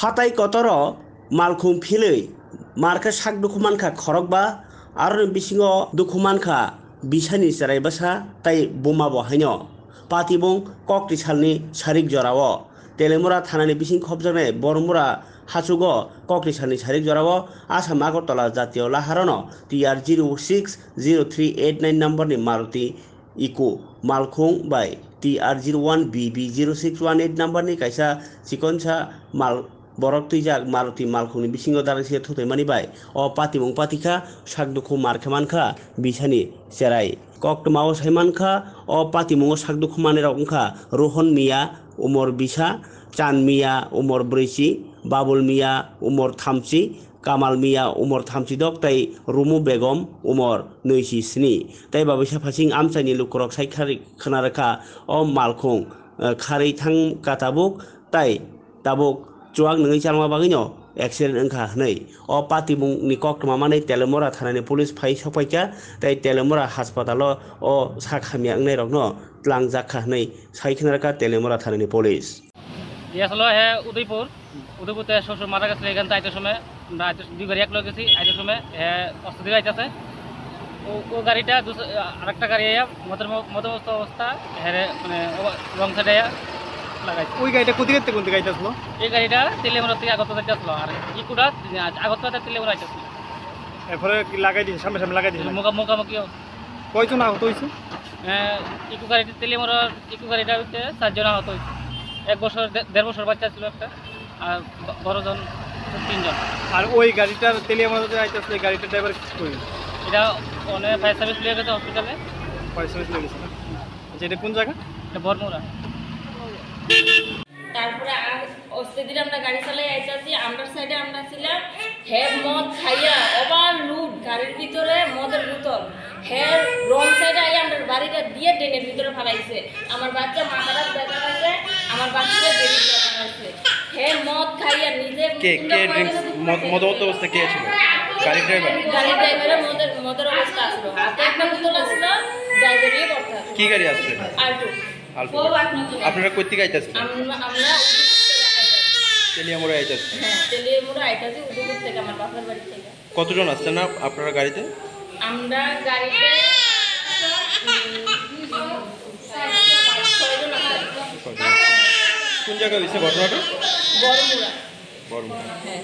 হাতাই কতর মালখুম ফিलै মারকা সাক দুখুমানখা খরকবা আর বিসিङ দুখুমানখা বিসানি চেरायबासा তাই বোমা বহাইন পাতিবुं ककटी सालनि सारिक जराव तेलेमुरा थानानि बिसिं खबजानाय बरमुरा हासुग ककटी सालनि सारिक जराव आसाम आगरतला जातीय लाहारन TR 060389 नम्बरनि मारुति इको मालखुं बाय TR 01BB 0618 नम्बरनि कायसा सिकनसा माल borok tuijak maruti malkhungni bisingo darase thuthai bai o patimung patika sakdukhu markhamanka bisani cherai koktmao saimankha o patimungo sakdukhu mani rok wngkha rohon miya umor bisa chan miya umor 40 babul miya umor 30 kamal miya umor 32 tai rumu begom umor 27 tai babisa phasing amchaini lukurok saikhari khanaraka o malkhung khari thang katabuk tai tabuk chuak ngai chalma bagino accident engkha hnei o patimung ni koktoma mane telemora thanani police phai sopaika tai telemora hospitalo o sakhamia ngai rokno tlangjak kha hnei saikhnaraka telemora thanani police আসলে হ্যাঁ উদয়পুরতে শ্বশুর মারা গেছে এখান থেকে সময় আমরা দুই গাড়ি এক লোক গেছি আইতে সময় হ্যাঁ অস্ত্র দিকে আইতেছে ও গাড়িটা আরেকটা গাড়ি মধ্যমস্ত অবস্থা হ্যাঁ মানে রং সাইডে লাগাইছে ওই গাড়িটা কোথা থেকে কোন দিকে আইতাছিল এই গাড়িটা তেলেমুরা থেকে আগরতলা থেকে আসলো আর ইকুটা আগরতলা থেকে তেলেমুরা আইতেছিল এরপরে কি লাগাই দিয়েছে সামনে সামনে লাগাই দিয়েছে মুখামুখি কয়জন আহত হয়েছে ইকু গাড়িটা তেলেমুরা ইকু গাড়িটা হচ্ছে 4 জন আহত হয়েছে 1 বছর 1.5 বছর বাচ্চা ছিল একটা আর বড়জন 3 জন আর ওই গাড়িটার তেলিয়ামারাতে আইতাছিল এই গাড়িটার ড্রাইভার কি কই এটা অনেক ফায়ার সার্ভিস লিয়ে গেছে হসপিটালে ফায়ার সার্ভিস লিয়ে গেছে আচ্ছা এটা কোন জায়গা এটা বরমুরা তারপরে অস্তে দিন আমরা গাড়ি চালাই আইতাছি আমরা সাইডে আমরা ছিলাম হে মদ খাইয়া ওভার লুট গাড়ির ভিতরে মদের বোতল হে রং সাইডে আই আমরা বাড়িটা দিয়ে ট্রেনের ভিতরে ফালাইছে আমার বাচ্চা মাথাটা ব্যথা হয়েছে আমার বাচ্চাটা বেরিয়ে ব্যথা হয়েছে হে মদ খাইয়া নিজে কে মদ অবস্থা কে ছিল গাড়ি ড্রাইভারের মদের অবস্থা আসলো হাতে একটা বোতল আসলো ড্রাইভারই করতে কি গাড়ি আসছে আলটু আপনারা কই থেকে আইতাছেন আমরা তেলিয়ামুরা আইতাছেন হ্যাঁ তেলিয়ামুরা আইতাছি উদয়পুর থেকে আমার বাবার বাড়ি থেকে কতজন আসছেন না আপনারা গাড়িতে আমরা গাড়িতে 6 জন কোন জায়গায় হয়েছে ঘটনাটা বরমুরা বরমুরা হ্যাঁ